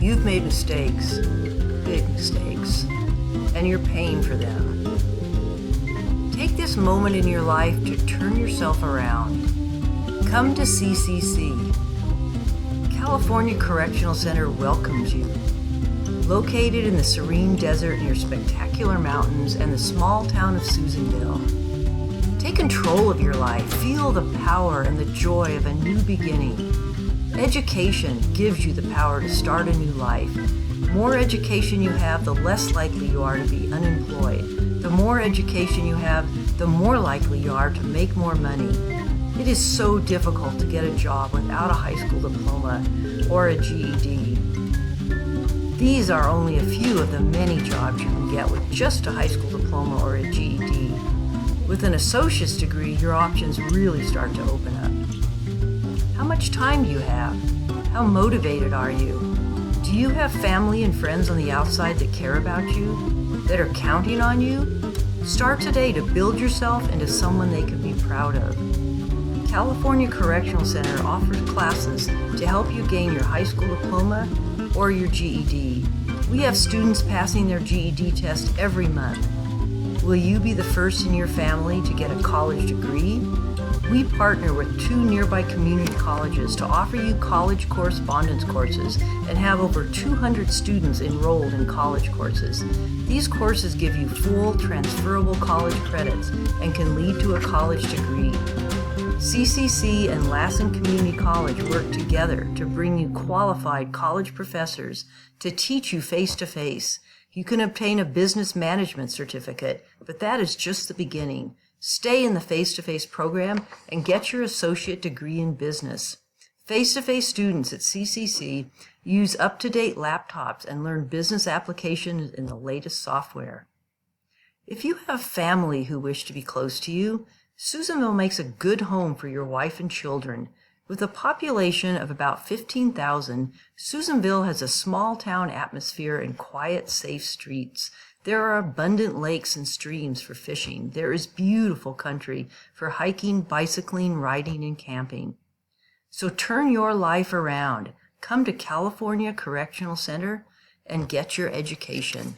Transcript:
You've made mistakes, big mistakes, and you're paying for them. Take this moment in your life to turn yourself around. Come to CCC. California Correctional Center welcomes you. Located in the serene desert near spectacular mountains and the small town of Susanville. Take control of your life. Feel the power and the joy of a new beginning. Education gives you the power to start a new life. The more education you have, the less likely you are to be unemployed. The more education you have, the more likely you are to make more money. It is so difficult to get a job without a high school diploma or a GED. These are only a few of the many jobs you can get with just a high school diploma or a GED. With an associate's degree, your options really start to open up. How much time do you have? How motivated are you? Do you have family and friends on the outside that care about you, that are counting on you? Start today to build yourself into someone they can be proud of. California Correctional Center offers classes to help you gain your high school diploma or your GED. We have students passing their GED test every month. Will you be the first in your family to get a college degree? We partner with 2 nearby community colleges to offer you college correspondence courses and have over 200 students enrolled in college courses. These courses give you full transferable college credits and can lead to a college degree. CCC and Lassen Community College work together to bring you qualified college professors to teach you face-to-face. You can obtain a business management certificate, but that is just the beginning. Stay in the face-to-face program and get your associate degree in business. Face-to-face students at CCC use up-to-date laptops and learn business applications in the latest software. If you have family who wish to be close to you, Susanville makes a good home for your wife and children. With a population of about 15,000, Susanville has a small-town atmosphere and quiet, safe streets. There are abundant lakes and streams for fishing. There is beautiful country for hiking, bicycling, riding, and camping. So turn your life around. Come to California Correctional Center and get your education.